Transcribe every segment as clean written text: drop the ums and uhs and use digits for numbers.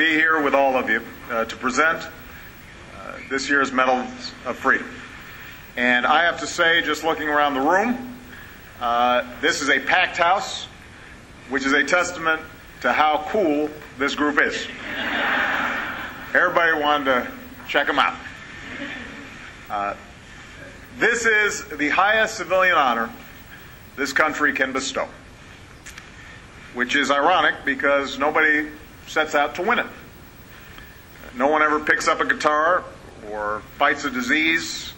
be here with all of you to present this year's Medal of Freedom. And I have to say, just looking around the room, this is a packed house, which is a testament to how cool this group is. Everybody wanted to check them out. This is the highest civilian honor this country can bestow, which is ironic because nobody sets out to win it. No one ever picks up a guitar or fights a disease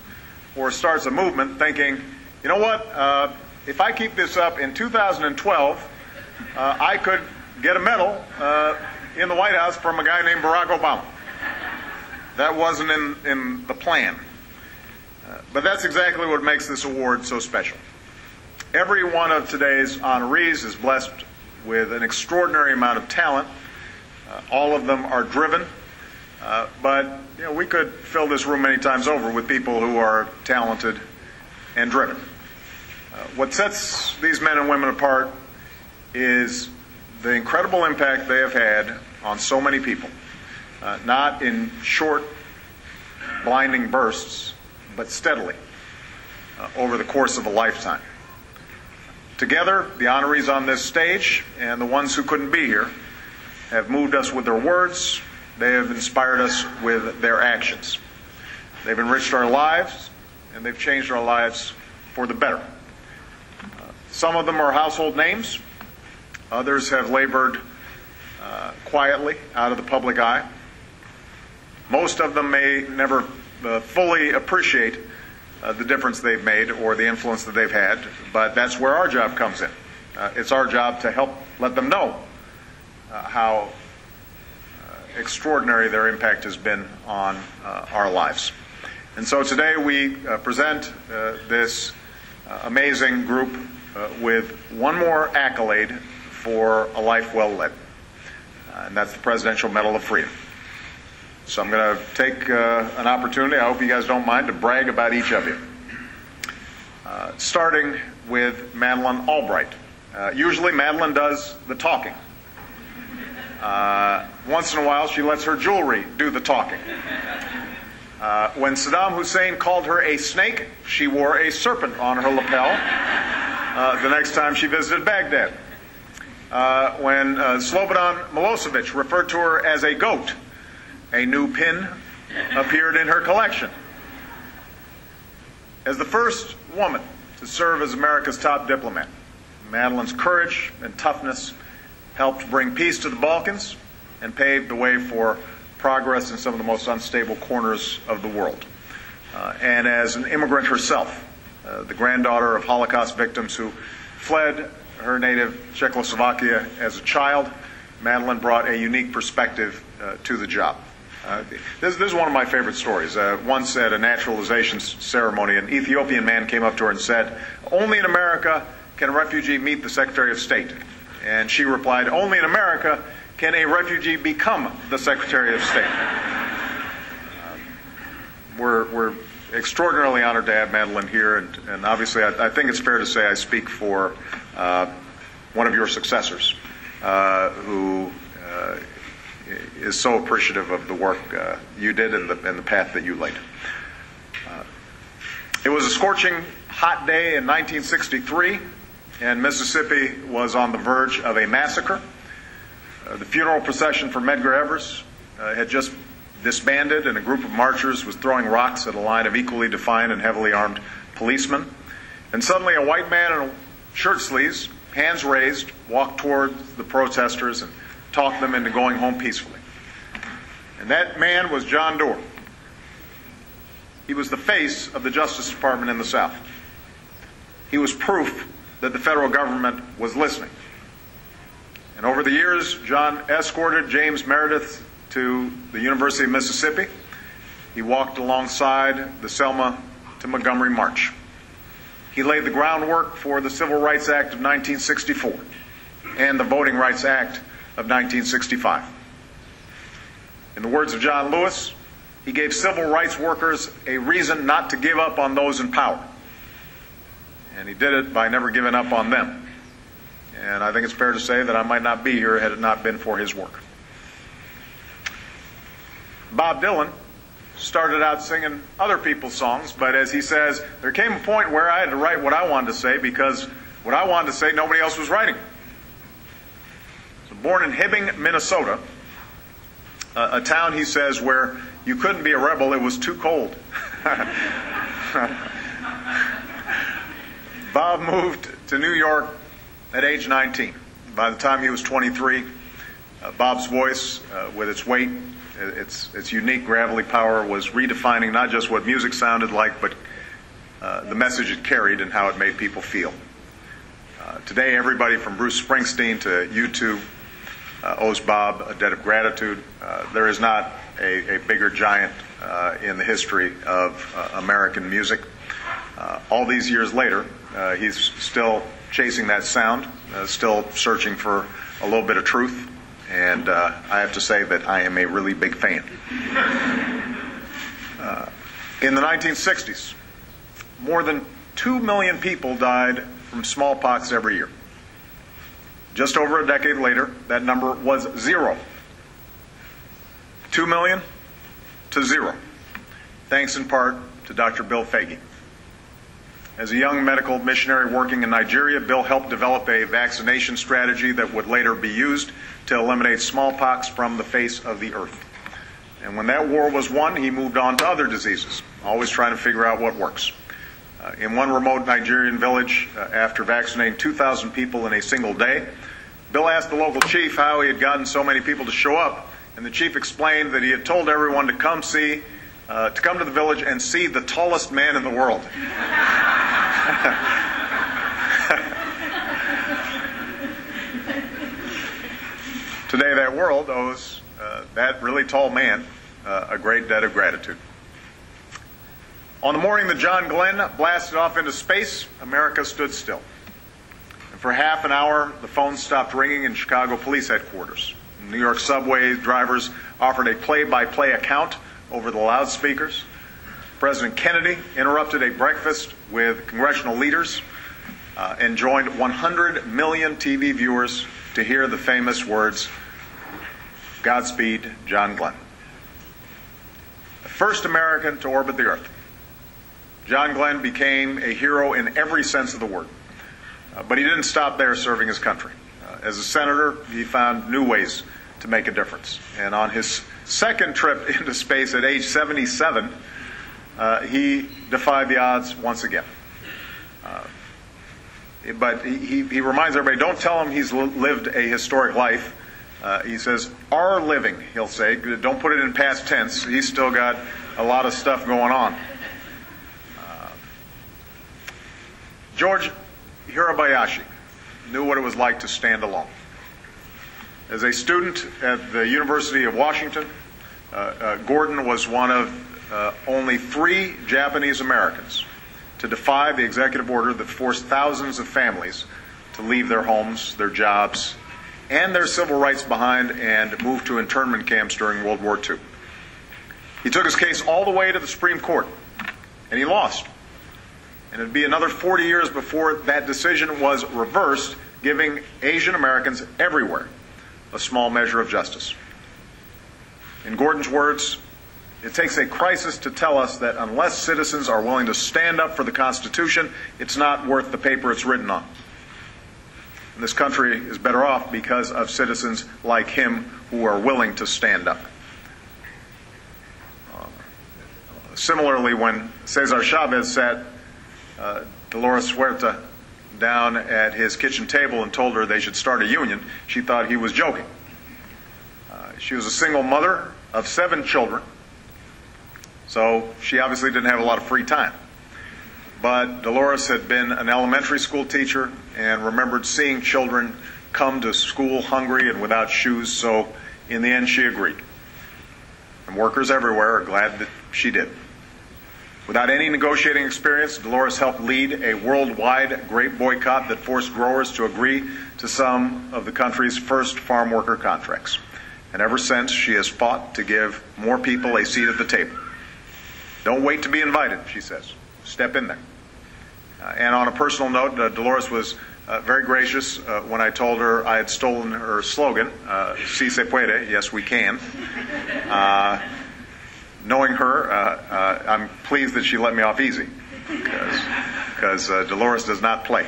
or starts a movement thinking, you know what, if I keep this up in 2012, I could get a medal in the White House from a guy named Barack Obama. That wasn't in the plan. But that's exactly what makes this award so special. Every one of today's honorees is blessed with an extraordinary amount of talent. All of them are driven. But we could fill this room many times over with people who are talented and driven. What sets these men and women apart is the incredible impact they have had on so many people. Not in short, blinding bursts, but steadily over the course of a lifetime. Together, the honorees on this stage and the ones who couldn't be here have moved us with their words. They have inspired us with their actions. They've enriched our lives, and they've changed our lives for the better. Some of them are household names. Others have labored quietly out of the public eye. Most of them may never fully appreciate the difference they've made or the influence that they've had, but that's where our job comes in. It's our job to help let them know how extraordinary their impact has been on our lives. And so today we present this amazing group with one more accolade for a life well led, and that's the Presidential Medal of Freedom. So I'm going to take an opportunity, I hope you guys don't mind, to brag about each of you. Starting with Madeleine Albright. Usually Madeleine does the talking. Once in a while she lets her jewelry do the talking. When Saddam Hussein called her a snake, she wore a serpent on her lapel the next time she visited Baghdad. When Slobodan Milosevic referred to her as a goat, a new pin appeared in her collection. As the first woman to serve as America's top diplomat, Madeleine's courage and toughness helped bring peace to the Balkans and paved the way for progress in some of the most unstable corners of the world. And as an immigrant herself, the granddaughter of Holocaust victims who fled her native Czechoslovakia as a child, Madeleine brought a unique perspective to the job. This is one of my favorite stories. Once at a naturalization ceremony, an Ethiopian man came up to her and said, "Only in America can a refugee meet the Secretary of State." And she replied, "Only in America can a refugee become the Secretary of State." We're extraordinarily honored to have Madeleine here, and obviously I think it's fair to say I speak for one of your successors who is so appreciative of the work you did and the path that you laid. It was a scorching hot day in 1963, and Mississippi was on the verge of a massacre. The funeral procession for Medgar Evers had just disbanded, and a group of marchers was throwing rocks at a line of equally defiant and heavily armed policemen. And suddenly a white man in shirt sleeves, hands raised, walked toward the protesters and talked them into going home peacefully. And that man was John Doerr. He was the face of the Justice Department in the South. He was proof that the federal government was listening. And over the years, John escorted James Meredith to the University of Mississippi. He walked alongside the Selma to Montgomery March. He laid the groundwork for the Civil Rights Act of 1964 and the Voting Rights Act of 1965. In the words of John Lewis, he gave civil rights workers a reason not to give up on those in power. And he did it by never giving up on them. And I think it's fair to say that I might not be here had it not been for his work. Bob Dylan started out singing other people's songs, but as he says, there came a point where I had to write what I wanted to say because what I wanted to say nobody else was writing. So born in Hibbing, Minnesota, a town, he says, where you couldn't be a rebel, it was too cold. Bob moved to New York at age 19. By the time he was 23, Bob's voice, with its weight, its unique gravelly power, was redefining not just what music sounded like, but the message it carried and how it made people feel. Today, everybody from Bruce Springsteen to U2 owes Bob a debt of gratitude. There is not a bigger giant in the history of American music. All these years later, he's still chasing that sound, still searching for a little bit of truth, and I have to say that I am a really big fan. In the 1960s, more than 2 million people died from smallpox every year. Just over a decade later, that number was 0. 2 million to 0, thanks in part to Dr. Bill Foege. As a young medical missionary working in Nigeria, Bill helped develop a vaccination strategy that would later be used to eliminate smallpox from the face of the earth. And when that war was won, he moved on to other diseases, always trying to figure out what works. In one remote Nigerian village, after vaccinating 2,000 people in a single day, Bill asked the local chief how he had gotten so many people to show up, and the chief explained that he had told everyone to come to the village and see the tallest man in the world. Today, that world owes that really tall man a great debt of gratitude. On the morning that John Glenn blasted off into space, America stood still. And for half an hour, the phone stopped ringing in Chicago police headquarters. New York subway drivers offered a play-by-play account over the loudspeakers. President Kennedy interrupted a breakfast with congressional leaders and joined 100 million TV viewers to hear the famous words, "Godspeed, John Glenn." The first American to orbit the Earth. John Glenn became a hero in every sense of the word. But he didn't stop there serving his country. As a senator, he found new ways to make a difference. And on his second trip into space at age 77, he defied the odds once again. But he reminds everybody, don't tell him he's lived a historic life. He says, our living, he'll say. Don't put it in past tense. He's still got a lot of stuff going on. George Hirabayashi knew what it was like to stand alone. As a student at the University of Washington, Gordon was one of only 3 Japanese Americans to defy the executive order that forced thousands of families to leave their homes, their jobs, and their civil rights behind and move to internment camps during World War II. He took his case all the way to the Supreme Court, and he lost. And it would be another 40 years before that decision was reversed, giving Asian Americans everywhere a small measure of justice. In Gordon's words, it takes a crisis to tell us that unless citizens are willing to stand up for the Constitution, it's not worth the paper it's written on. And this country is better off because of citizens like him who are willing to stand up. Similarly, when Cesar Chavez sat Dolores Huerta down at his kitchen table and told her they should start a union, she thought he was joking. She was a single mother of 7 children, so she obviously didn't have a lot of free time. But Dolores had been an elementary school teacher and remembered seeing children come to school hungry and without shoes, so in the end she agreed. And workers everywhere are glad that she did. Without any negotiating experience, Dolores helped lead a worldwide grape boycott that forced growers to agree to some of the country's first farm worker contracts. And ever since, she has fought to give more people a seat at the table. Don't wait to be invited, she says. Step in there. And on a personal note, Dolores was very gracious when I told her I had stolen her slogan, Si se puede, yes we can. knowing her, I'm pleased that she let me off easy, because Dolores does not play.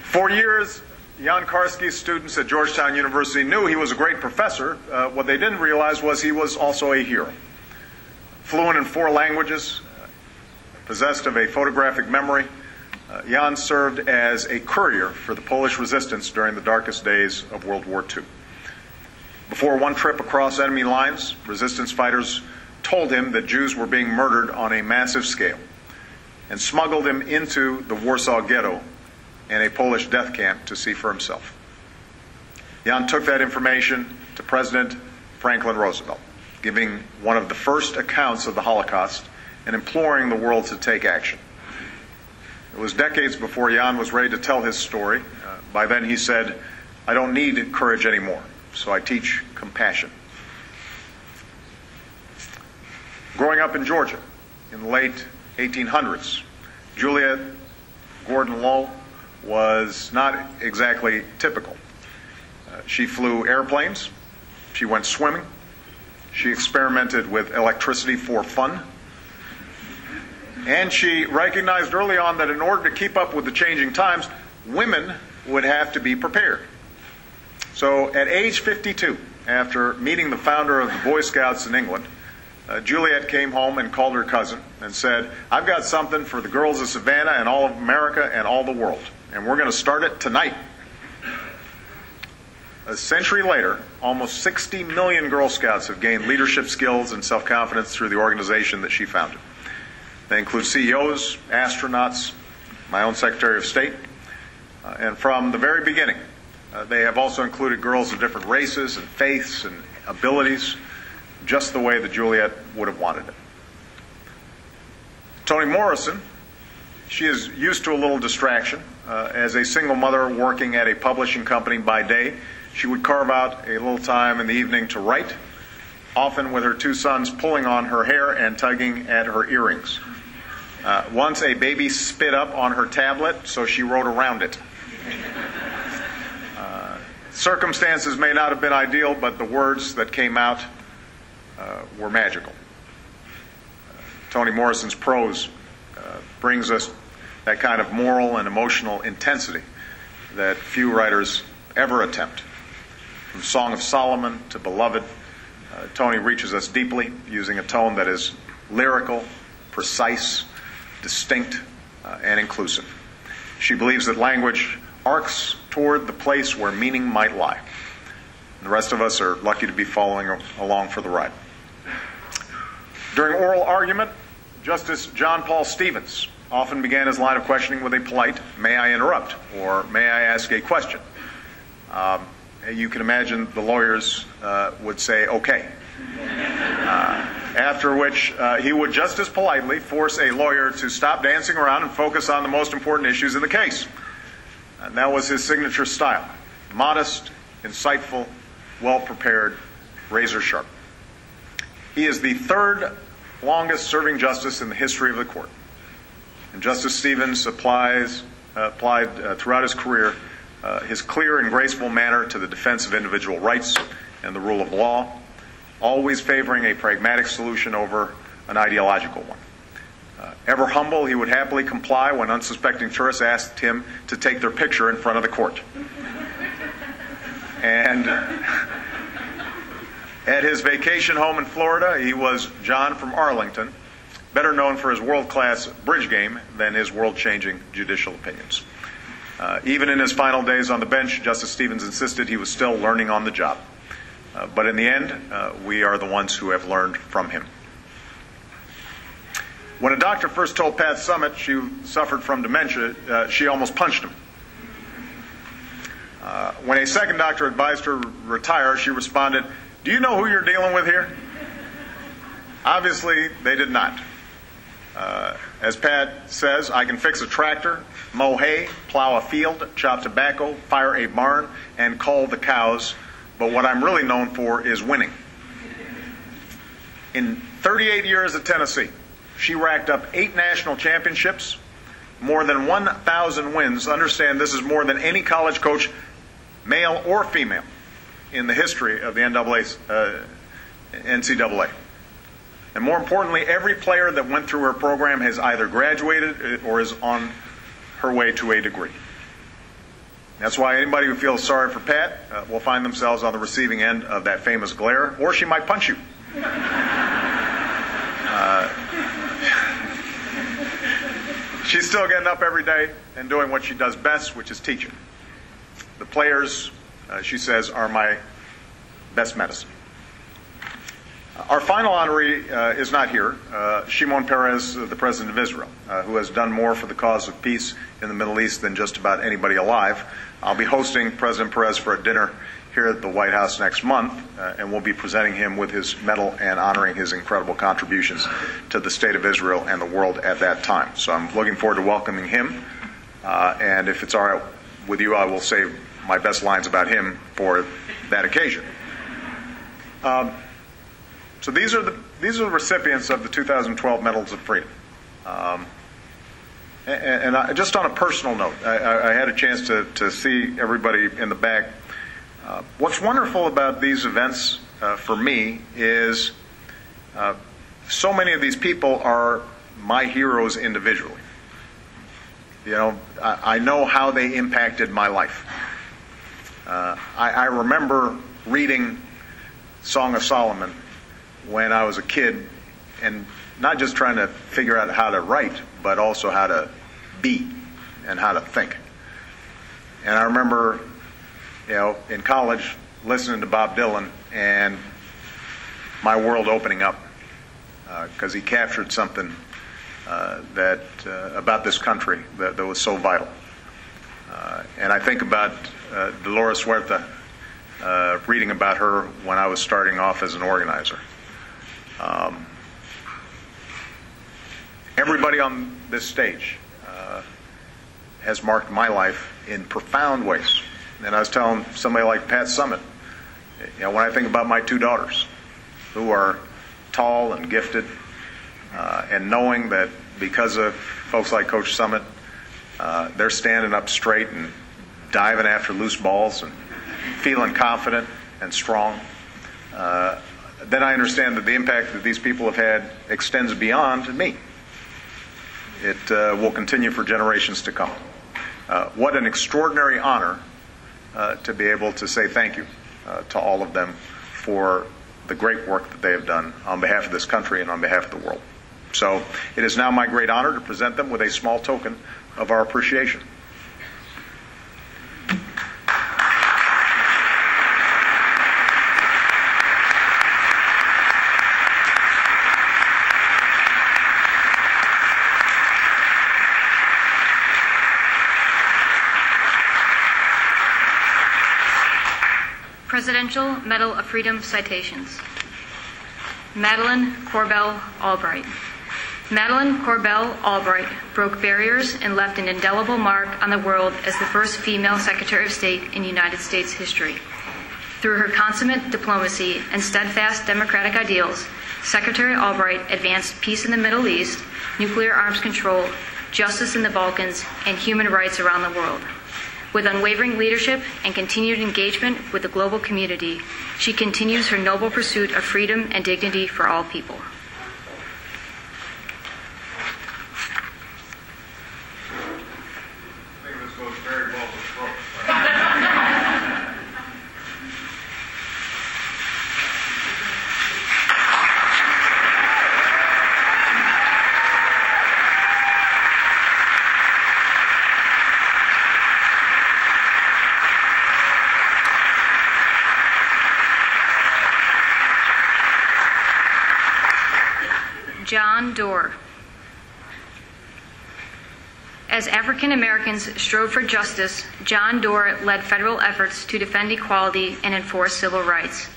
For years, Jan Karski's students at Georgetown University knew he was a great professor. What they didn't realize was he was also a hero. Fluent in 4 languages, possessed of a photographic memory, Jan served as a courier for the Polish resistance during the darkest days of World War II. Before one trip across enemy lines, resistance fighters told him that Jews were being murdered on a massive scale and smuggled him into the Warsaw Ghetto and a Polish death camp to see for himself. Jan took that information to President Franklin Roosevelt, giving one of the first accounts of the Holocaust and imploring the world to take action. It was decades before Jan was ready to tell his story. By then he said, "I don't need courage anymore, so I teach compassion." Growing up in Georgia in the late 1800s, Juliet Gordon Low was not exactly typical. She flew airplanes, she went swimming, she experimented with electricity for fun, and she recognized early on that in order to keep up with the changing times, women would have to be prepared. So at age 52, after meeting the founder of the Boy Scouts in England, Juliet came home and called her cousin and said, "I've got something for the girls of Savannah and all of America and all the world, and we're going to start it tonight." A century later, almost 60 million Girl Scouts have gained leadership skills and self-confidence through the organization that she founded. They include CEOs, astronauts, my own Secretary of State, and from the very beginning, they have also included girls of different races and faiths and abilities, just the way that Juliet would have wanted it. Toni Morrison, she is used to a little distraction. As a single mother working at a publishing company by day, she would carve out a little time in the evening to write, often with her 2 sons pulling on her hair and tugging at her earrings. Once a baby spit up on her tablet, so she wrote around it. Circumstances may not have been ideal, but the words that came out were magical. Toni Morrison's prose brings us that kind of moral and emotional intensity that few writers ever attempt. From Song of Solomon to Beloved, Toni reaches us deeply, using a tone that is lyrical, precise, distinct, and inclusive. She believes that language arcs toward the place where meaning might lie. The rest of us are lucky to be following along for the ride. During oral argument, Justice John Paul Stevens often began his line of questioning with a polite, "May I interrupt?" or "May I ask a question?" You can imagine the lawyers would say, "Okay." After which he would just as politely force a lawyer to stop dancing around and focus on the most important issues in the case. And that was his signature style. Modest, insightful, well-prepared, razor-sharp. He is the 3rd longest-serving justice in the history of the court. And Justice Stevens applied throughout his career his clear and graceful manner to the defense of individual rights and the rule of law, always favoring a pragmatic solution over an ideological one. Ever humble, he would happily comply when unsuspecting tourists asked him to take their picture in front of the court. And at his vacation home in Florida, he was John from Arlington, better known for his world-class bridge game than his world-changing judicial opinions. Even in his final days on the bench, Justice Stevens insisted he was still learning on the job. But in the end, we are the ones who have learned from him. When a doctor first told Pat Summitt she suffered from dementia, she almost punched him. When a second doctor advised her to retire, she responded, "Do you know who you're dealing with here?" Obviously, they did not. As Pat says, "I can fix a tractor, mow hay, plow a field, chop tobacco, fire a barn, and cull the cows, but what I'm really known for is winning." In 38 years at Tennessee, she racked up 8 national championships, more than 1,000 wins. Understand, this is more than any college coach, male or female, in the history of the NCAA. And more importantly, every player that went through her program has either graduated or is on her way to a degree. That's why anybody who feels sorry for Pat will find themselves on the receiving end of that famous glare, or she might punch you. She's still getting up every day and doing what she does best, which is teaching. The players, she says, are my best medicine. Our final honoree is not here, Shimon Peres, the President of Israel, who has done more for the cause of peace in the Middle East than just about anybody alive. I'll be hosting President Peres for a dinner here at the White House next month, and we'll be presenting him with his medal and honoring his incredible contributions to the State of Israel and the world at that time. So I'm looking forward to welcoming him, and if it's all right with you, I will save my best lines about him for that occasion. So these are the recipients of the 2012 Medals of Freedom. And just on a personal note, I had a chance to see everybody in the back. What's wonderful about these events for me is so many of these people are my heroes individually. You know, I know how they impacted my life. I remember reading Song of Solomon when I was a kid, and not just trying to figure out how to write, but also how to be and how to think. And I remember, you know, in college listening to Bob Dylan and my world opening up because he captured something that about this country that was so vital. And I think about Dolores Huerta, reading about her when I was starting off as an organizer. Everybody on this stage has marked my life in profound ways. And I was telling somebody like Pat Summitt, you know, when I think about my two daughters, who are tall and gifted, and knowing that because of folks like Coach Summitt, they're standing up straight and diving after loose balls and feeling confident and strong, then I understand that the impact that these people have had extends beyond me. It will continue for generations to come. What an extraordinary honor to be able to say thank you to all of them for the great work that they have done on behalf of this country and on behalf of the world. So it is now my great honor to present them with a small token of our appreciation. Presidential Medal of Freedom citations. Madeleine Corbell Albright. Madeleine Corbell Albright broke barriers and left an indelible mark on the world as the first female Secretary of State in United States history. Through her consummate diplomacy and steadfast democratic ideals, Secretary Albright advanced peace in the Middle East, nuclear arms control, justice in the Balkans, and human rights around the world. With unwavering leadership and continued engagement with the global community, she continues her noble pursuit of freedom and dignity for all people. I think this goes very well with Brooks. John Doerr. As African Americans strove for justice, John Doerr led federal efforts to defend equality and enforce civil rights.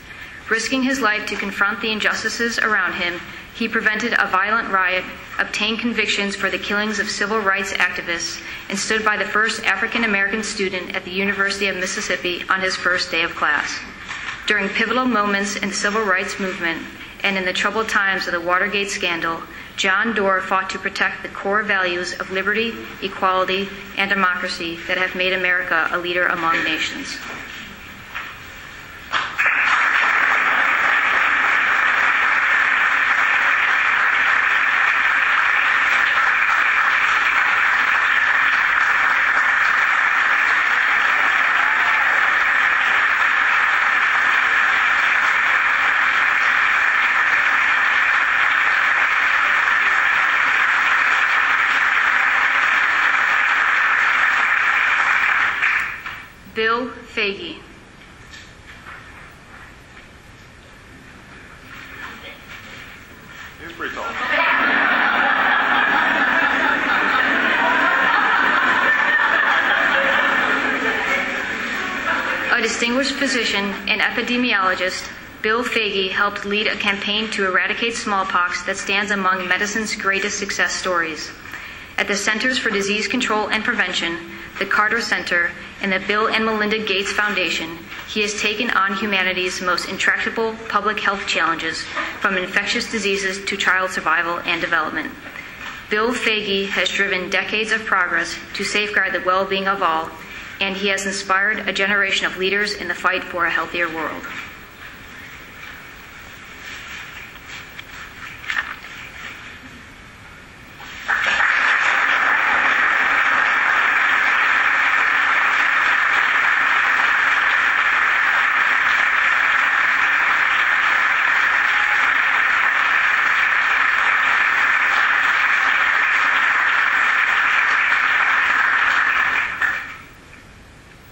Risking his life to confront the injustices around him, he prevented a violent riot, obtained convictions for the killings of civil rights activists, and stood by the first African American student at the University of Mississippi on his first day of class. During pivotal moments in the civil rights movement, and in the troubled times of the Watergate scandal, John Doerr fought to protect the core values of liberty, equality, and democracy that have made America a leader among nations. I Bill Fagey. He's pretty tall. A distinguished physician and epidemiologist, Bill Fagey helped lead a campaign to eradicate smallpox that stands among medicine's greatest success stories. At the Centers for Disease Control and Prevention, the Carter Center, and the Bill and Melinda Gates Foundation, he has taken on humanity's most intractable public health challenges, from infectious diseases to child survival and development. Bill Fagey has driven decades of progress to safeguard the well-being of all, and he has inspired a generation of leaders in the fight for a healthier world.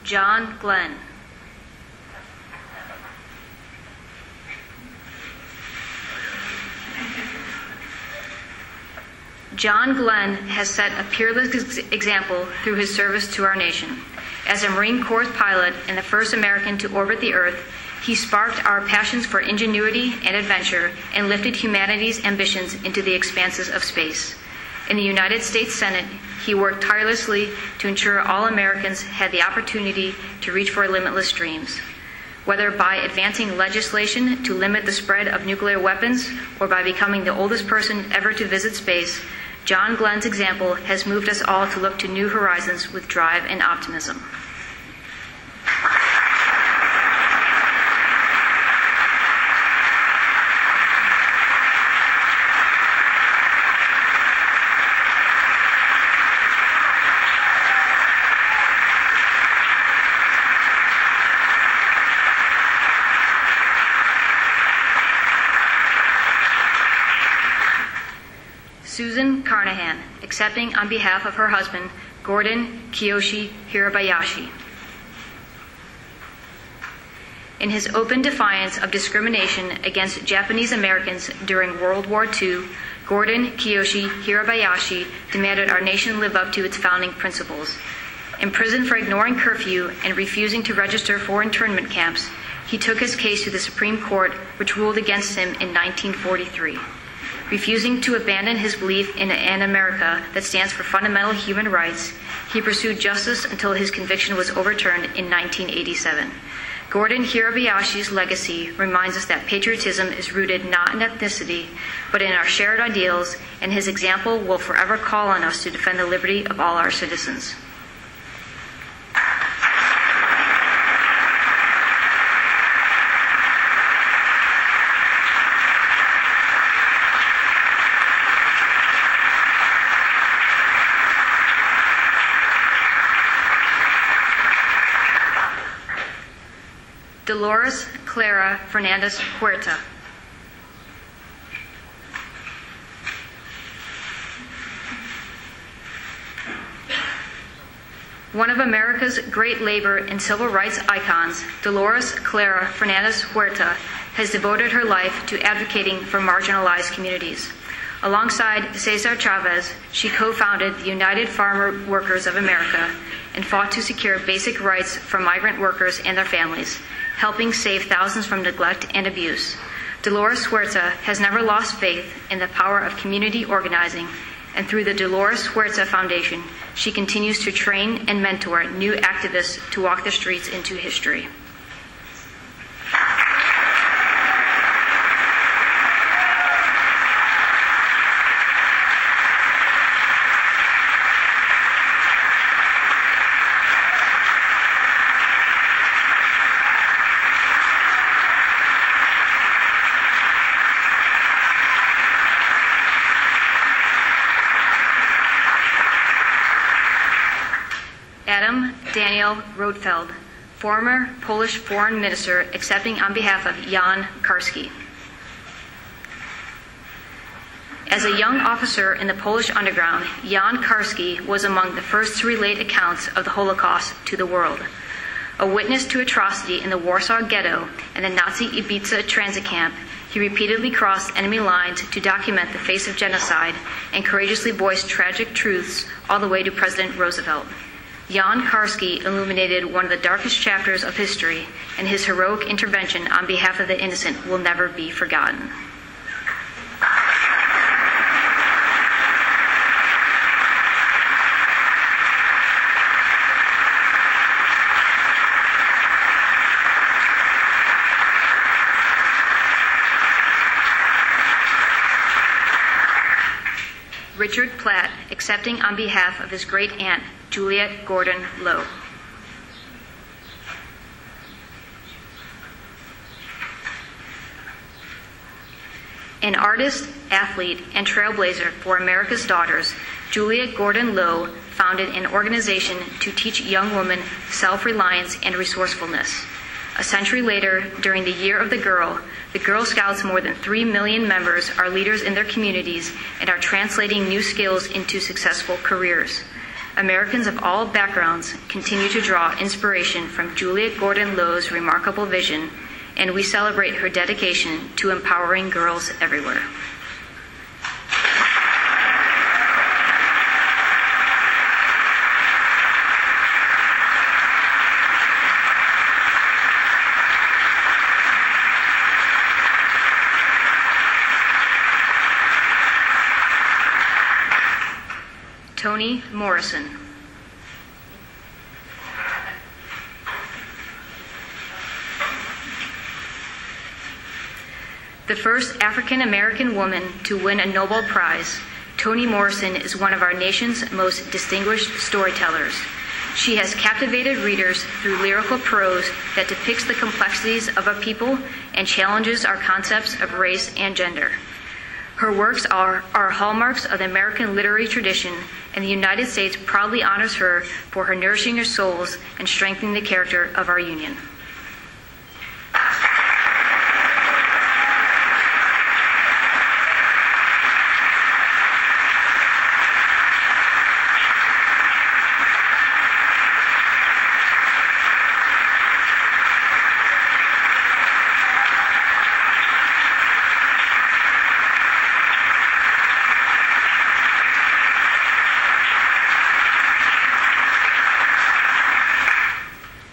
John Glenn. John Glenn has set a peerless example through his service to our nation. As a Marine Corps pilot and the first American to orbit the Earth, he sparked our passions for ingenuity and adventure and lifted humanity's ambitions into the expanses of space. In the United States Senate, he worked tirelessly to ensure all Americans had the opportunity to reach for limitless dreams. Whether by advancing legislation to limit the spread of nuclear weapons or by becoming the oldest person ever to visit space, John Glenn's example has moved us all to look to new horizons with drive and optimism. Susan Carnahan, accepting on behalf of her husband, Gordon Kiyoshi Hirabayashi. In his open defiance of discrimination against Japanese Americans during World War II, Gordon Kiyoshi Hirabayashi demanded our nation live up to its founding principles. Imprisoned for ignoring curfew and refusing to register for internment camps, he took his case to the Supreme Court, which ruled against him in 1943. Refusing to abandon his belief in an America that stands for fundamental human rights, he pursued justice until his conviction was overturned in 1987. Gordon Hirabayashi's legacy reminds us that patriotism is rooted not in ethnicity, but in our shared ideals, and his example will forever call on us to defend the liberty of all our citizens. Dolores Clara Fernandez Huerta. One of America's great labor and civil rights icons, Dolores Clara Fernandez Huerta has devoted her life to advocating for marginalized communities. Alongside Cesar Chavez, she co-founded the United Farmer Workers of America and fought to secure basic rights for migrant workers and their families, helping save thousands from neglect and abuse. Dolores Huerta has never lost faith in the power of community organizing, and through the Dolores Huerta Foundation, she continues to train and mentor new activists to walk the streets into history. Adam Daniel Rotfeld, former Polish foreign minister, accepting on behalf of Jan Karski. As a young officer in the Polish underground, Jan Karski was among the first to relate accounts of the Holocaust to the world. A witness to atrocity in the Warsaw Ghetto and the Nazi Ibiza transit camp, he repeatedly crossed enemy lines to document the face of genocide and courageously voiced tragic truths all the way to President Roosevelt. Jan Karski illuminated one of the darkest chapters of history, and his heroic intervention on behalf of the innocent will never be forgotten. Richard Platt, accepting on behalf of his great-aunt, Juliet Gordon Low. An artist, athlete, and trailblazer for America's daughters, Juliet Gordon Low founded an organization to teach young women self-reliance and resourcefulness. A century later, during the Year of the Girl Scouts' more than 3 million members are leaders in their communities and are translating new skills into successful careers. Americans of all backgrounds continue to draw inspiration from Juliet Gordon Low's remarkable vision, and we celebrate her dedication to empowering girls everywhere. Toni Morrison. The first African-American woman to win a Nobel Prize, Toni Morrison is one of our nation's most distinguished storytellers. She has captivated readers through lyrical prose that depicts the complexities of a people and challenges our concepts of race and gender. Her works are hallmarks of the American literary tradition, and the United States proudly honors her for her nourishing our souls and strengthening the character of our union.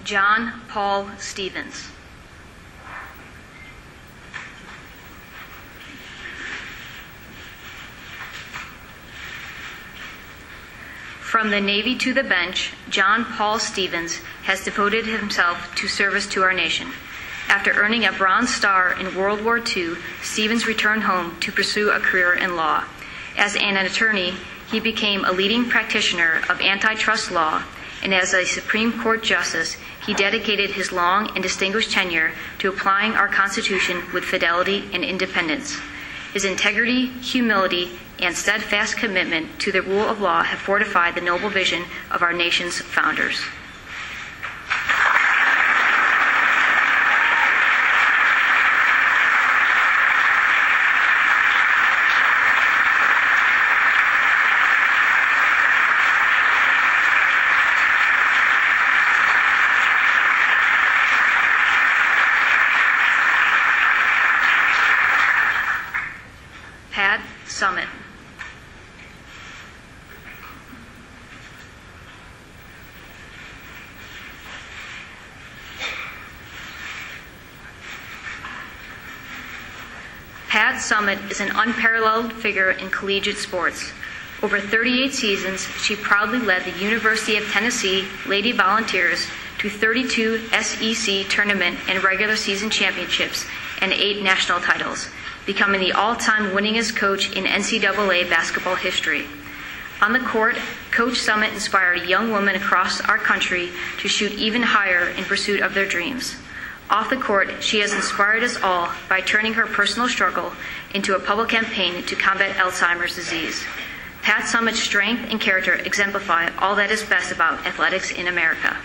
John Paul Stevens. From the Navy to the bench, John Paul Stevens has devoted himself to service to our nation. After earning a Bronze Star in World War II, Stevens returned home to pursue a career in law. As an attorney, he became a leading practitioner of antitrust law, and as a Supreme Court justice, he dedicated his long and distinguished tenure to applying our Constitution with fidelity and independence. His integrity, humility, and steadfast commitment to the rule of law have fortified the noble vision of our nation's founders. Pat Summitt. Pat Summitt is an unparalleled figure in collegiate sports. Over 38 seasons, she proudly led the University of Tennessee Lady Volunteers to 32 SEC tournament and regular season championships and 8 national titles, becoming the all-time winningest coach in NCAA basketball history. On the court, Coach Summitt inspired young women across our country to shoot even higher in pursuit of their dreams. Off the court, she has inspired us all by turning her personal struggle into a public campaign to combat Alzheimer's disease. Pat Summitt's strength and character exemplify all that is best about athletics in America.